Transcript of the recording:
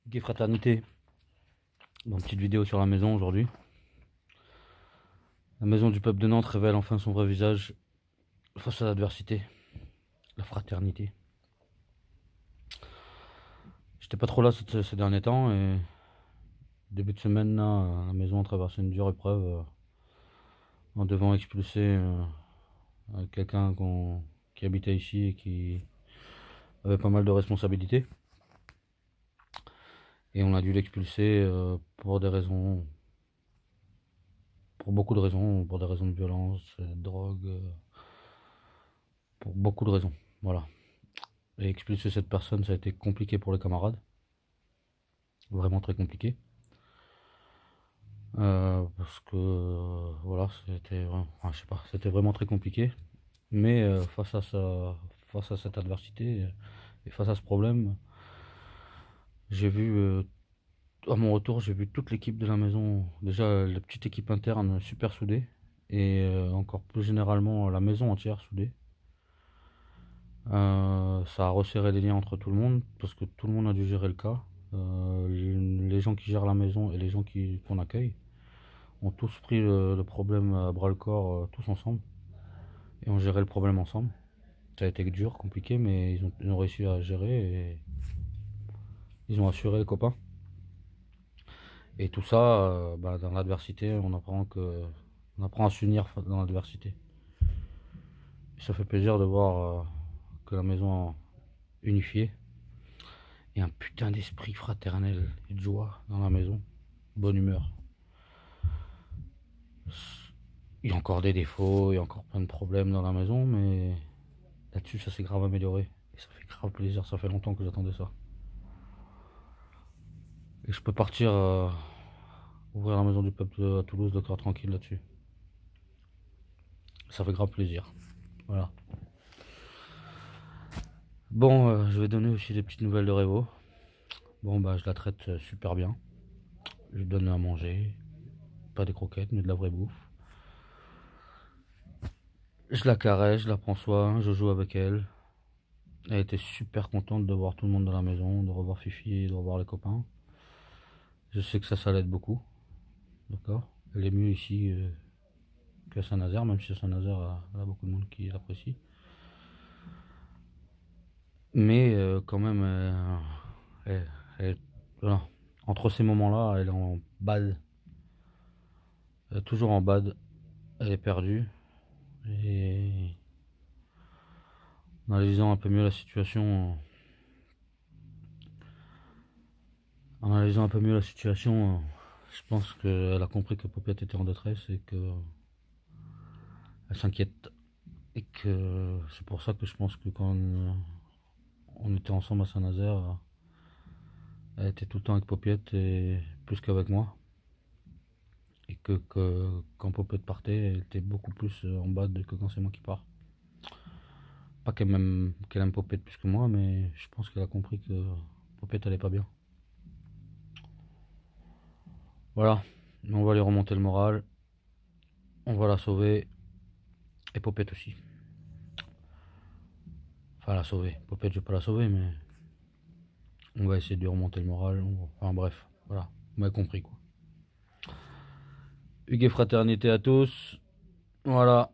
Gay Fraternité, bon, petite vidéo sur la maison aujourd'hui. La maison du peuple de Nantes révèle enfin son vrai visage face à l'adversité, la fraternité. J'étais pas trop là ces derniers temps et début de semaine là, la maison a traversé une dure épreuve en devant expulser quelqu'un qui habitait ici et qui avait pas mal de responsabilités. Et on a dû l'expulser pour des raisons, pour beaucoup de raisons, pour des raisons de violence, de drogue, pour beaucoup de raisons. Voilà. Et expulser cette personne, ça a été compliqué pour les camarades. Vraiment très compliqué. Parce que, voilà, enfin, je sais pas, c'était vraiment très compliqué. Mais face à cette adversité et face à ce problème, j'ai vu, à mon retour, j'ai vu toute l'équipe de la maison, déjà la petite équipe interne super soudée, et encore plus généralement la maison entière soudée. Ça a resserré les liens entre tout le monde, parce que tout le monde a dû gérer le cas. Les gens qui gèrent la maison et les gens qu'on accueille ont tous pris le problème à bras le corps, tous ensemble, et ont géré le problème ensemble. Ça a été dur, compliqué, mais ils ont réussi à gérer et ils ont assuré les copains. Et tout ça, dans l'adversité, on apprend à s'unir dans l'adversité. Et ça fait plaisir de voir que la maison est unifiée et un putain d'esprit fraternel et de joie dans la maison, bonne humeur. Il y a encore des défauts, il y a encore plein de problèmes dans la maison, mais là-dessus, ça s'est grave amélioré. Et ça fait grave plaisir, ça fait longtemps que j'attendais ça. Et je peux partir ouvrir la maison du peuple à Toulouse de cœur tranquille là-dessus. Ça fait grave plaisir. Voilà. Bon, je vais donner aussi des petites nouvelles de Révo. Bon, bah, je la traite super bien. Je lui donne à manger. Pas des croquettes, mais de la vraie bouffe. Je la caresse, je la prends soin, je joue avec elle. Elle était super contente de voir tout le monde dans la maison, de revoir Fifi et de revoir les copains. Je sais que ça l'aide beaucoup. D'accord. Elle est mieux ici qu'à Saint-Nazaire, même si Saint-Nazaire, elle a beaucoup de monde qui l'apprécie. Mais quand même, elle- voilà. Entre ces moments-là, elle est en bad. Elle est toujours en bad. Elle est perdue. Et en analysant un peu mieux la situation, je pense qu'elle a compris que Popiette était en détresse et que elle s'inquiète. Et que c'est pour ça que je pense que quand on était ensemble à Saint-Nazaire, elle était tout le temps avec Popiette et plus qu'avec moi. Et que quand Popiette partait, elle était beaucoup plus en bas que quand c'est moi qui pars. Pas qu'elle aime Popiette plus que moi, mais je pense qu'elle a compris que Popiette allait pas bien. Voilà, on va lui remonter le moral, on va la sauver, et Popiette aussi. Enfin, la sauver. Popiette, je vais pas la sauver, mais on va essayer de lui remonter le moral. Enfin, bref, voilà, vous m'avez compris quoi. Hugues et fraternité à tous. Voilà.